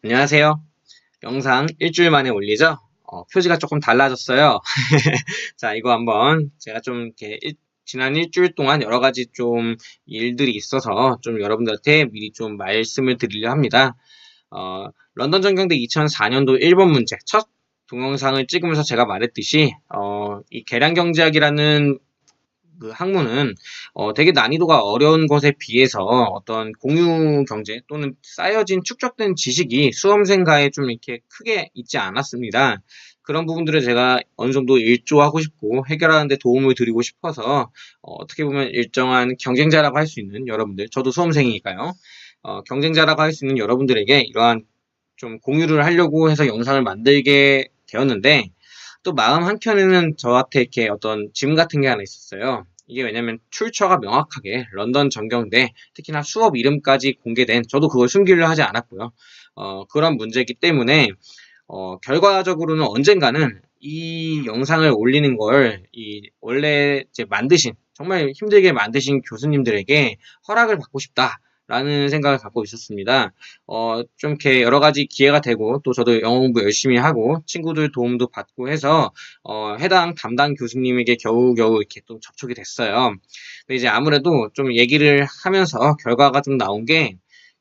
안녕하세요. 영상 일주일 만에 올리죠? 표지가 조금 달라졌어요. 자, 이거 한번 제가 좀 이렇게 지난 일주일 동안 여러 가지 좀 일들이 있어서 좀 여러분들한테 미리 좀 말씀을 드리려 합니다. 런던 전경대 2004년도 1번 문제 첫 동영상을 찍으면서 제가 말했듯이 이 계량경제학이라는 그 학문은 되게 난이도가 어려운 것에 비해서 어떤 공유 경제 또는 쌓여진 축적된 지식이 수험생가에 좀 이렇게 크게 있지 않았습니다. 그런 부분들을 제가 어느 정도 일조하고 싶고 해결하는 데 도움을 드리고 싶어서 어떻게 보면 일정한 경쟁자라고 할 수 있는 여러분들, 저도 수험생이니까요. 경쟁자라고 할 수 있는 여러분들에게 이러한 좀 공유를 하려고 해서 영상을 만들게 되었는데, 또 마음 한켠에는 저한테 이렇게 어떤 짐 같은 게 하나 있었어요. 이게 왜냐면 출처가 명확하게 런던 전경대, 특히나 수업 이름까지 공개된, 저도 그걸 숨기려 하지 않았고요. 그런 문제이기 때문에 결과적으로는 언젠가는 이 영상을 올리는 걸 원래 이제 만드신, 정말 힘들게 만드신 교수님들에게 허락을 받고 싶다라는 생각을 갖고 있었습니다. 좀 이렇게 여러 가지 기회가 되고, 또 저도 영어 공부 열심히 하고, 친구들 도움도 받고 해서, 해당 담당 교수님에게 겨우겨우 이렇게 또 접촉이 됐어요. 근데 이제 아무래도 좀 얘기를 하면서 결과가 좀 나온 게,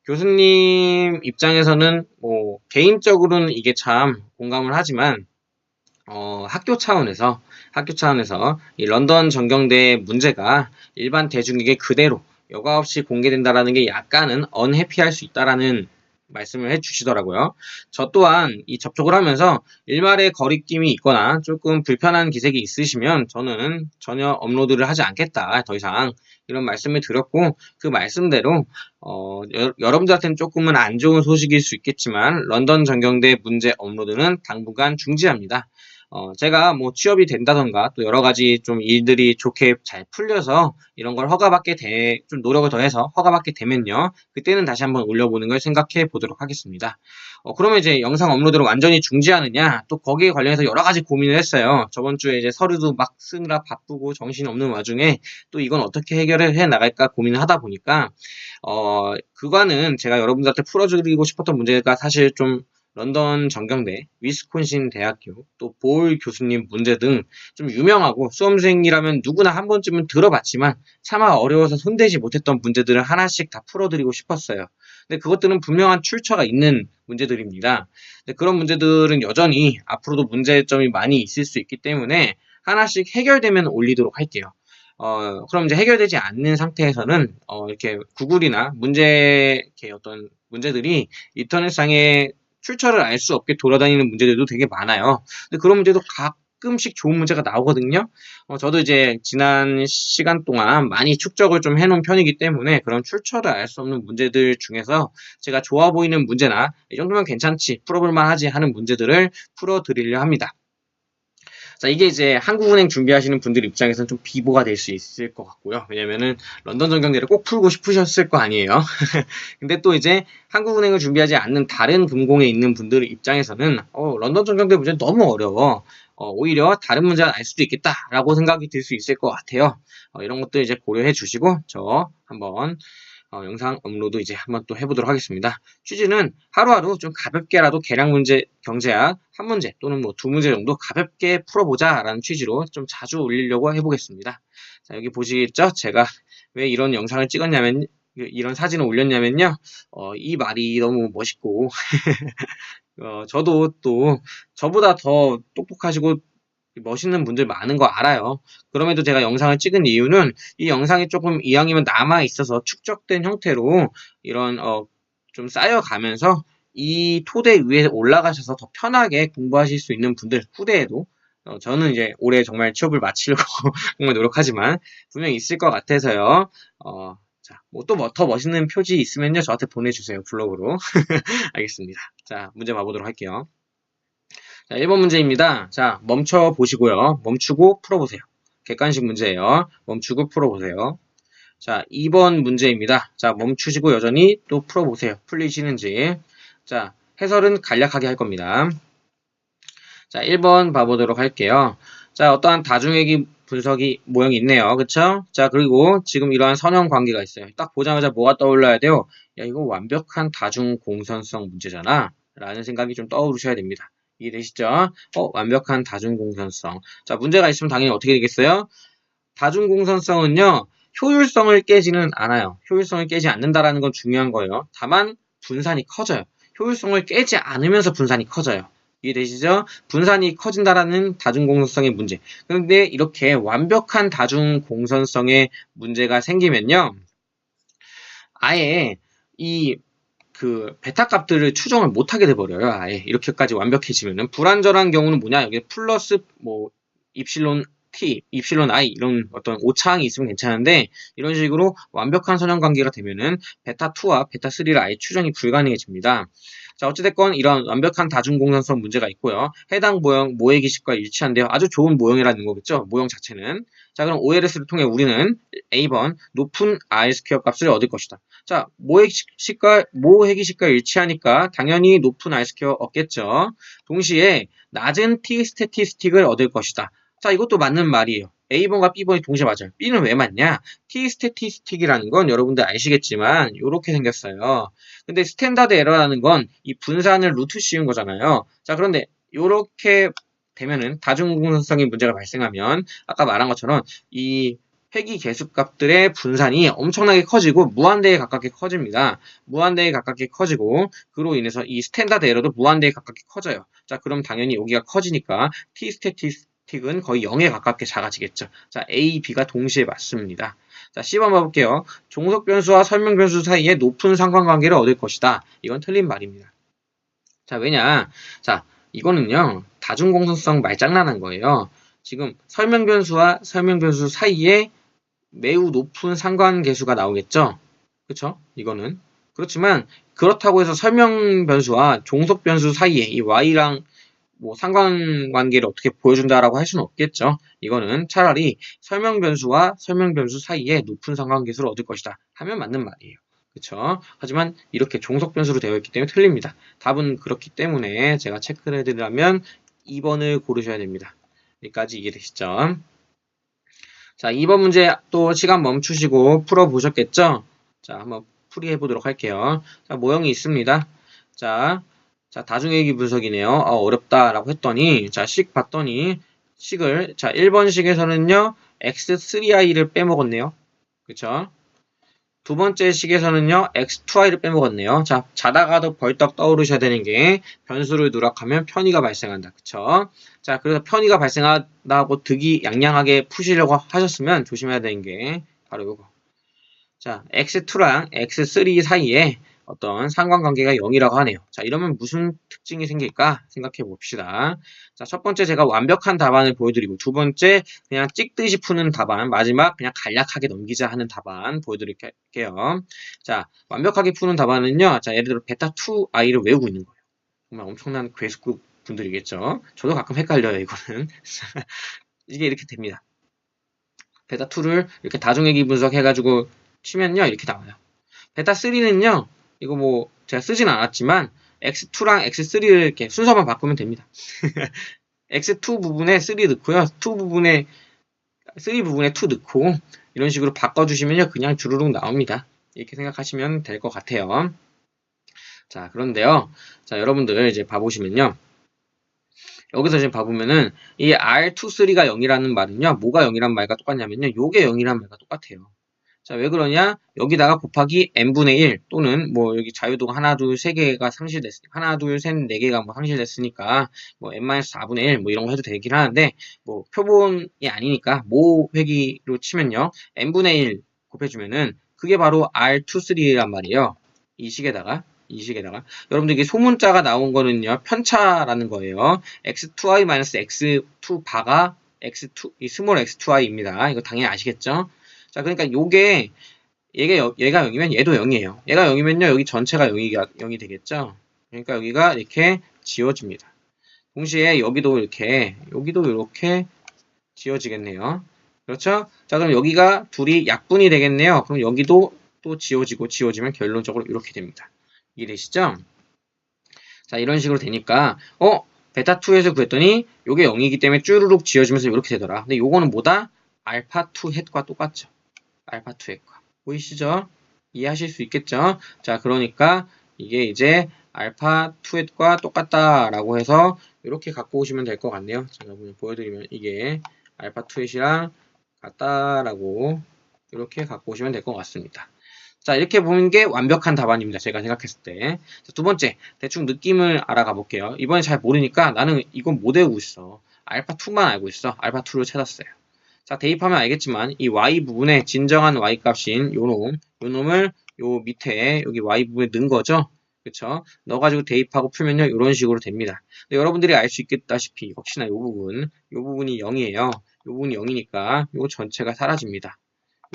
교수님 입장에서는 뭐 개인적으로는 이게 참 공감을 하지만 학교 차원에서 이 런던 전경대 문제가 일반 대중에게 그대로 여과 없이 공개된다라는 게 약간은 언해피할 수 있다라는 말씀을 해주시더라고요. 저 또한 이 접촉을 하면서 일말의 거리낌이 있거나 조금 불편한 기색이 있으시면 저는 전혀 업로드를 하지 않겠다. 더 이상 이런 말씀을 드렸고, 그 말씀대로 여러분들한테는 조금은 안 좋은 소식일 수 있겠지만 런던 전경대 문제 업로드는 당분간 중지합니다. 제가 뭐 취업이 된다던가 또 여러 가지 좀 일들이 좋게 잘 풀려서 이런 걸 좀 노력을 더해서 허가받게 되면요. 그때는 다시 한번 올려보는 걸 생각해 보도록 하겠습니다. 그러면 이제 영상 업로드를 완전히 중지하느냐, 또 거기에 관련해서 여러 가지 고민을 했어요. 저번 주에 이제 서류도 막 쓰느라 바쁘고 정신없는 와중에 또 이건 어떻게 해결을 해 나갈까 고민을 하다 보니까, 그거는 제가 여러분들한테 풀어드리고 싶었던 문제가 사실 좀 런던 전경대, 위스콘신 대학교, 또 볼 교수님 문제 등 좀 유명하고 수험생이라면 누구나 한 번쯤은 들어봤지만 차마 어려워서 손대지 못했던 문제들을 하나씩 다 풀어드리고 싶었어요. 근데 그것들은 분명한 출처가 있는 문제들입니다. 근데 그런 문제들은 여전히 앞으로도 문제점이 많이 있을 수 있기 때문에 하나씩 해결되면 올리도록 할게요. 그럼 이제 해결되지 않는 상태에서는, 이렇게 구글이나 이렇게 어떤 문제들이 인터넷상에 출처를 알 수 없게 돌아다니는 문제들도 되게 많아요. 근데 그런 문제도 가끔씩 좋은 문제가 나오거든요. 저도 이제 지난 시간 동안 많이 축적을 좀 해놓은 편이기 때문에 그런 출처를 알 수 없는 문제들 중에서 제가 좋아 보이는 문제나 이 정도면 괜찮지, 풀어볼 만하지 하는 문제들을 풀어드리려 합니다. 자, 이게 이제 한국은행 준비하시는 분들 입장에서는 좀 비보가 될 수 있을 것 같고요. 왜냐면은 런던 전경대를 꼭 풀고 싶으셨을 거 아니에요. 근데 또 이제 한국은행을 준비하지 않는 다른 금공에 있는 분들 입장에서는 런던 전경대 문제 너무 어려워. 오히려 다른 문제가 날 수도 있겠다라고 생각이 들 수 있을 것 같아요. 이런 것들 이제 고려해 주시고 저 한번 영상 업로드 이제 한번 또 해보도록 하겠습니다. 취지는 하루하루 좀 가볍게라도 계량 문제, 경제학 한 문제 또는 뭐 두 문제 정도 가볍게 풀어보자라는 취지로 좀 자주 올리려고 해보겠습니다. 자, 여기 보시겠죠? 제가 왜 이런 영상을 찍었냐면, 이런 사진을 올렸냐면요. 이 말이 너무 멋있고, 저도 또 저보다 더 똑똑하시고 멋있는 분들 많은 거 알아요. 그럼에도 제가 영상을 찍은 이유는 이 영상이 조금 이왕이면 남아 있어서 축적된 형태로 이런 좀 쌓여가면서 이 토대 위에 올라가셔서 더 편하게 공부하실 수 있는 분들 후대에도, 저는 이제 올해 정말 취업을 마치려고 정말 노력하지만 분명히 있을 것 같아서요. 자, 뭐 또 더 멋있는 표지 있으면요 저한테 보내주세요, 블로그로. 알겠습니다. 자, 문제 봐보도록 할게요. 자, 1번 문제입니다. 자, 멈춰 보시고요. 멈추고 풀어보세요. 객관식 문제예요. 멈추고 풀어보세요. 자, 2번 문제입니다. 자, 멈추시고 여전히 또 풀어보세요. 풀리시는지. 자, 해설은 간략하게 할 겁니다. 자, 1번 봐보도록 할게요. 자, 어떠한 다중회귀 분석이 모형이 있네요. 그쵸? 자, 그리고 지금 이러한 선형 관계가 있어요. 딱 보자마자 뭐가 떠올라야 돼요? 야, 이거 완벽한 다중 공선성 문제잖아. 라는 생각이 좀 떠오르셔야 됩니다. 이해되시죠? 완벽한 다중공선성. 자, 문제가 있으면 당연히 어떻게 되겠어요? 다중공선성은요, 효율성을 깨지는 않아요. 효율성을 깨지 않는다라는 건 중요한 거예요. 다만 분산이 커져요. 효율성을 깨지 않으면서 분산이 커져요. 이해되시죠? 분산이 커진다라는 다중공선성의 문제. 그런데 이렇게 완벽한 다중공선성의 문제가 생기면요, 아예 이 베타 값들을 추정을 못하게 돼버려요. 아예 이렇게까지 완벽해지면은. 불완전한 경우는 뭐냐? 여기 플러스 뭐 입실론 t, 입실론 i 이런 어떤 오차항이 있으면 괜찮은데, 이런 식으로 완벽한 선형관계가 되면은 베타2와 베타3를 아예 추정이 불가능해집니다. 자, 어찌됐건 이런 완벽한 다중공선성 문제가 있고요. 해당 모형 모의 기식과 일치한데요. 아주 좋은 모형이라는 거겠죠. 모형 자체는. 자, 그럼 OLS를 통해 우리는 A번 높은 R² 값을 얻을 것이다. 자, 모해기식과 일치하니까 당연히 높은 R² 얻겠죠. 동시에 낮은 T 스태티스틱을 얻을 것이다. 자, 이것도 맞는 말이에요. A번과 B번이 동시에 맞아요. B는 왜 맞냐? T 스태티스틱이라는 건 여러분들 아시겠지만 이렇게 생겼어요. 근데 스탠다드 에러라는 건 이 분산을 루트 씌운 거잖아요. 자, 그런데 이렇게 되면은 다중공선성의 문제가 발생하면 아까 말한 것처럼 이 회귀 계수값들의 분산이 엄청나게 커지고 무한대에 가깝게 커집니다. 무한대에 가깝게 커지고 그로 인해서 이 스탠다드 에러도 무한대에 가깝게 커져요. 자, 그럼 당연히 여기가 커지니까 T 스태티스틱은 거의 0에 가깝게 작아지겠죠. 자, A, B가 동시에 맞습니다. 자, C번 봐볼게요. 종속 변수와 설명 변수 사이에 높은 상관관계를 얻을 것이다. 이건 틀린 말입니다. 자, 왜냐? 자, 이거는요, 다중공선성 말장난한 거예요. 지금 설명 변수와 설명 변수 사이에 매우 높은 상관계수가 나오겠죠? 그쵸? 이거는. 그렇지만, 그렇다고 해서 설명 변수와 종속 변수 사이에 이 y랑 뭐 상관관계를 어떻게 보여준다라고 할 수는 없겠죠. 이거는 차라리 설명 변수와 설명 변수 사이에 높은 상관계수를 얻을 것이다 하면 맞는 말이에요. 그쵸? 하지만 이렇게 종속 변수로 되어 있기 때문에 틀립니다. 답은 그렇기 때문에 제가 체크를 해드리려면 2번을 고르셔야 됩니다. 여기까지 이해되시죠? 자, 2번 문제 또 시간 멈추시고 풀어보셨겠죠? 자, 한번 풀이해 보도록 할게요. 자, 모형이 있습니다. 자, 다중회귀 분석이네요. 어렵다라고 했더니, 자, 식 봤더니, 자, 1번 식에서는요, x3i를 빼먹었네요. 그쵸? 두 번째 식에서는요, x2i를 빼먹었네요. 자, 자다가도 벌떡 떠오르셔야 되는 게, 변수를 누락하면 편의가 발생한다. 그쵸? 자, 그래서 편의가 발생한다고 득이 양양하게 푸시려고 하셨으면 조심해야 되는 게, 바로 이거. 자, x2랑 x3 사이에 어떤 상관관계가 0이라고 하네요. 자, 이러면 무슨 특징이 생길까 생각해 봅시다. 자, 첫 번째 제가 완벽한 답안을 보여드리고, 두 번째 그냥 찍듯이 푸는 답안, 마지막 그냥 간략하게 넘기자 하는 답안 보여드릴게요. 자, 완벽하게 푸는 답안은요, 자, 예를 들어 베타2i를 외우고 있는 거예요. 정말 엄청난 괴수급 분들이겠죠. 저도 가끔 헷갈려요, 이거는. 이게 이렇게 됩니다. 베타2를 이렇게 다중회귀 분석해가지고 치면요, 이렇게 나와요. 베타3는요, 이거 뭐, 제가 쓰진 않았지만, x2랑 x3를 이렇게 순서만 바꾸면 됩니다. x2 부분에 3 넣고요, 3 부분에 2 넣고, 이런 식으로 바꿔주시면요, 그냥 주르륵 나옵니다. 이렇게 생각하시면 될 것 같아요. 자, 그런데요, 자, 여러분들 이제 봐보시면요, 여기서 지금 봐보면은, 이 R23가 0이라는 말은요, 뭐가 0이란 말과 똑같냐면요, 요게 0이란 말과 똑같아요. 자, 왜 그러냐? 여기다가 곱하기 n분의 1 또는 뭐 여기 자유도가 하나, 둘, 3개가 상실됐으니까 하나, 둘, 셋, 4개가 뭐 상실됐으니까 뭐 n-4분의 1 뭐 이런 거 해도 되긴 하는데 뭐 표본이 아니니까 모회기로 치면요. n분의 1 곱해주면은 그게 바로 R23란 말이에요. 이 식에다가 여러분들 이게 소문자가 나온 거는요. 편차라는 거예요. x2i-x2 바가 x2 이 스몰 x2i입니다. 이거 당연히 아시겠죠? 자, 그러니까 얘가 0이면 얘도 0이에요. 얘가 0이면요, 여기 전체가 0이 되겠죠? 그러니까 여기가 이렇게 지워집니다. 동시에 여기도 이렇게 지워지겠네요. 그렇죠? 자, 그럼 여기가 둘이 약분이 되겠네요. 그럼 여기도 또 지워지면 결론적으로 이렇게 됩니다. 이해되시죠? 자, 이런 식으로 되니까, 베타2에서 구했더니, 요게 0이기 때문에 쭈루룩 지워지면서 이렇게 되더라. 근데 요거는 뭐다? 알파2 햇과 똑같죠. 알파2 햇과. 보이시죠? 이해하실 수 있겠죠? 자, 그러니까 이게 이제 알파 2과 똑같다라고 해서 이렇게 갖고 오시면 될 것 같네요. 제가 보여드리면 이게 알파 2햇이랑 같다라고 이렇게 갖고 오시면 될 것 같습니다. 자, 이렇게 보는 게 완벽한 답안입니다. 제가 생각했을 때. 자, 두 번째, 대충 느낌을 알아가 볼게요. 이번에 잘 모르니까 나는 이건 못 외우고 있어. 알파 2만 알고 있어. 알파 2를 찾았어요. 자, 대입하면 알겠지만 이 y 부분에 진정한 y 값인 요 놈을 요 밑에 여기 y 부분에 넣은 거죠. 그쵸? 넣어가지고 대입하고 풀면요 이런 식으로 됩니다. 여러분들이 알 수 있겠다시피 역시나 요 부분이 0이에요. 요 부분이 0이니까 요 전체가 사라집니다.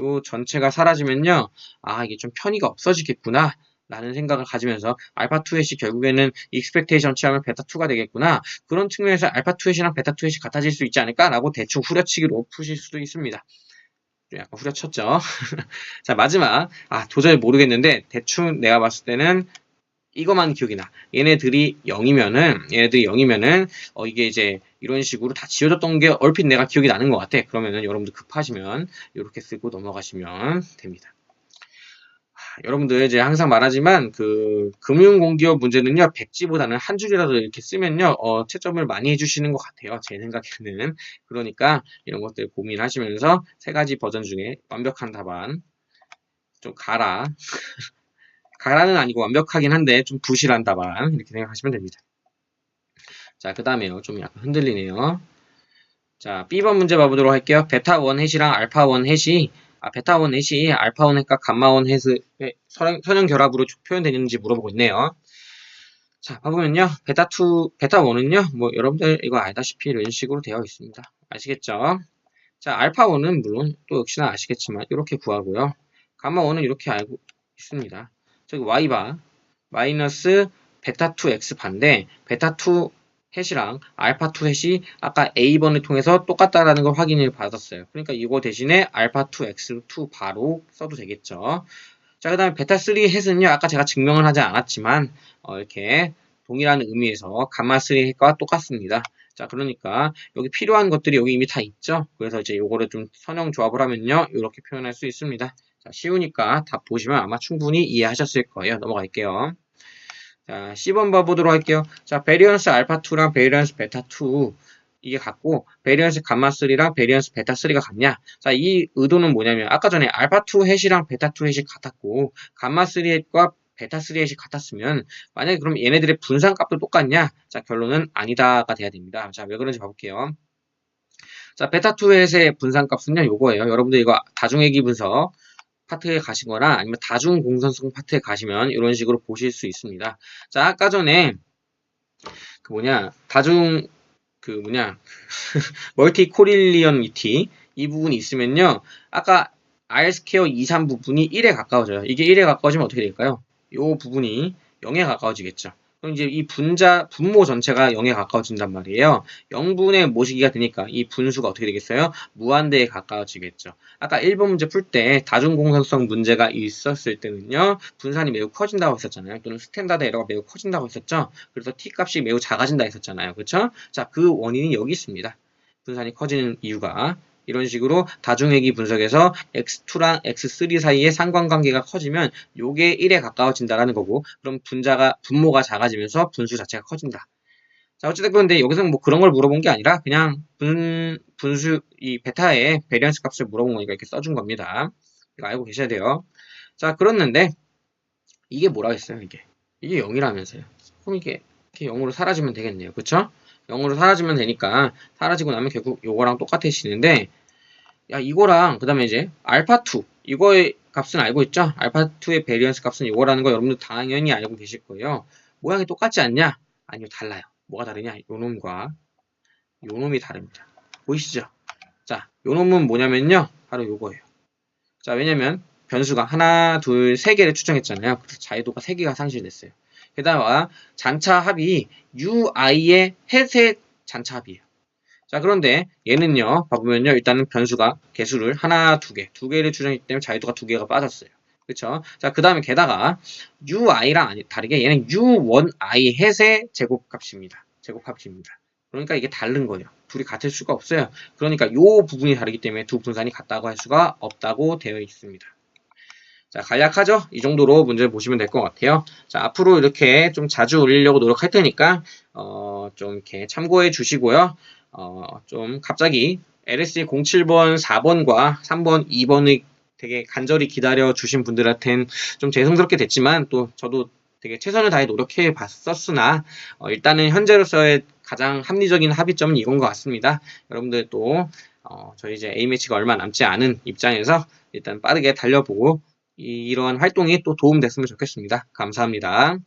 요 전체가 사라지면요, 아, 이게 좀 편의가 없어지겠구나 라는 생각을 가지면서 알파2햇이 결국에는 익스펙테이션 취하면 베타2가 되겠구나, 그런 측면에서 알파2햇이랑 베타2햇이 같아질 수 있지 않을까 라고 대충 후려치기로 푸실 수도 있습니다. 약간 후려쳤죠. 자, 마지막, 도저히 모르겠는데 대충 내가 봤을 때는 이것만 기억이 나. 얘네들이 0이면은 이게 이제 이런 식으로 다 지워졌던 게 얼핏 내가 기억이 나는 것 같아. 그러면은 여러분들 급하시면 이렇게 쓰고 넘어가시면 됩니다. 여러분들 이제 항상 말하지만 그 금융공기업 문제는요, 백지보다는 한 줄이라도 이렇게 쓰면요 채점을 많이 해주시는 것 같아요. 제 생각에는. 그러니까 이런 것들 고민하시면서 세 가지 버전 중에 완벽한 답안 좀 가라는 아니고 완벽하긴 한데 좀 부실한 답안 이렇게 생각하시면 됩니다. 자, 그 다음에요. 좀 약간 흔들리네요. 자, B번 문제 봐보도록 할게요. 베타 1 햇이랑 알파 1 햇이 베타 1 햇이 알파 1 햇과 감마 1 햇의 선형 결합으로 표현되는지 물어보고 있네요. 자, 봐보면요. 베타 1은요. 뭐 여러분들 이거 알다시피 이런 식으로 되어 있습니다. 아시겠죠? 자, 알파 1은 물론 또 역시나 아시겠지만 이렇게 구하고요. 감마 1은 이렇게 알고 있습니다. 저기 y바 마이너스 베타 2 x바인데 베타 2 햇이랑 알파 2 햇이 아까 a번을 통해서 똑같다라는 걸 확인을 받았어요. 그러니까 이거 대신에 알파 2 x2 바로 써도 되겠죠. 자, 그 다음에 베타 3 햇은요, 아까 제가 증명을 하지 않았지만 이렇게 동일한 의미에서 감마 3 햇과 똑같습니다. 자, 그러니까 여기 필요한 것들이 여기 이미 다 있죠. 그래서 이제 요거를 좀 선형 조합을 하면요 이렇게 표현할 수 있습니다. 자, 쉬우니까 답 보시면 아마 충분히 이해하셨을 거예요. 넘어갈게요. 자, C번 봐보도록 할게요. 자, 베리언스 알파2랑 베리언스 베타2 이게 같고 베리언스 감마3랑 베리언스 베타3가 같냐? 자, 이 의도는 뭐냐면 아까 전에 알파2 햇이랑 베타2 햇이 같았고 감마3 햇과 베타3 햇이 같았으면 만약에 그럼 얘네들의 분산값도 똑같냐? 자, 결론은 아니다가 돼야 됩니다. 자, 왜 그런지 봐볼게요. 자, 베타2 햇의 분산값은요, 요거예요. 여러분들 이거 다중회귀 분석 파트에 가시거나 아니면 다중 공선성 파트에 가시면 이런 식으로 보실 수 있습니다. 자, 아까 전에 멀티 코릴리언리티 이 부분이 있으면요, 아까 R 스퀘어 2, 3 부분이 1에 가까워져요. 이게 1에 가까워지면 어떻게 될까요? 이 부분이 0에 가까워지겠죠. 그럼 이제 이 분모 전체가 0에 가까워진단 말이에요. 0분의 모시기가 되니까 이 분수가 어떻게 되겠어요? 무한대에 가까워지겠죠. 아까 1번 문제 풀 때 다중공선성 문제가 있었을 때는요, 분산이 매우 커진다고 했었잖아요. 또는 스탠다드 에러가 매우 커진다고 했었죠. 그래서 t 값이 매우 작아진다 했었잖아요. 그렇죠? 자, 그 원인이 여기 있습니다. 분산이 커지는 이유가 이런 식으로 다중회귀 분석에서 x2랑 x3 사이의 상관관계가 커지면 요게 1에 가까워진다라는 거고, 그럼 분모가 작아지면서 분수 자체가 커진다. 자, 어쨌든 그런데 여기서 뭐 그런 걸 물어본 게 아니라 그냥 분수 이 베타의 베리언스 값을 물어본 거니까 이렇게 써준 겁니다. 이거 알고 계셔야 돼요. 자, 그렇는데 이게 뭐라 했어요? 이게 0이라면서요. 그럼 이게 이렇게 0으로 사라지면 되겠네요. 그쵸? 0으로 사라지면 되니까 사라지고 나면 결국 요거랑 똑같아지는데, 야, 이거랑 그 다음에 이제 알파2 이거의 값은 알고 있죠? 알파2의 베리언스 값은 이거라는 거 여러분들 당연히 알고 계실 거예요. 모양이 똑같지 않냐? 아니요, 달라요. 뭐가 다르냐? 요놈과 요놈이 다릅니다. 보이시죠? 자, 요놈은 뭐냐면요, 바로 요거예요. 자, 왜냐면 변수가 하나, 둘, 세 개를 추정했잖아요. 그래서 자유도가 3개가 상실됐어요. 게다가 잔차 합이 UI의 햇의 잔차 합이에요. 자, 그런데 얘는요, 봐보면요, 일단은 변수가 개수를 하나, 두 개를 추정했기 때문에 자유도가 2개가 빠졌어요. 그쵸? 자, 그 다음에 게다가 UI랑 다르게 얘는 U1I 햇의 제곱값입니다. 제곱합입니다. 그러니까 이게 다른 거예요. 둘이 같을 수가 없어요. 그러니까 이 부분이 다르기 때문에 두 분산이 같다고 할 수가 없다고 되어 있습니다. 자, 간략하죠? 이 정도로 문제 보시면 될 것 같아요. 자, 앞으로 이렇게 좀 자주 올리려고 노력할 테니까, 좀 이렇게 참고해 주시고요. 좀 갑자기 LSE 07번 4번과 3번 2번을 되게 간절히 기다려 주신 분들한테는 좀 죄송스럽게 됐지만, 또 저도 되게 최선을 다해 노력해 봤었으나, 일단은 현재로서의 가장 합리적인 합의점은 이건 것 같습니다. 여러분들 또, 저희 이제 A매치가 얼마 남지 않은 입장에서 일단 빠르게 달려보고, 이러한 활동이 또 도움됐으면 좋겠습니다. 감사합니다.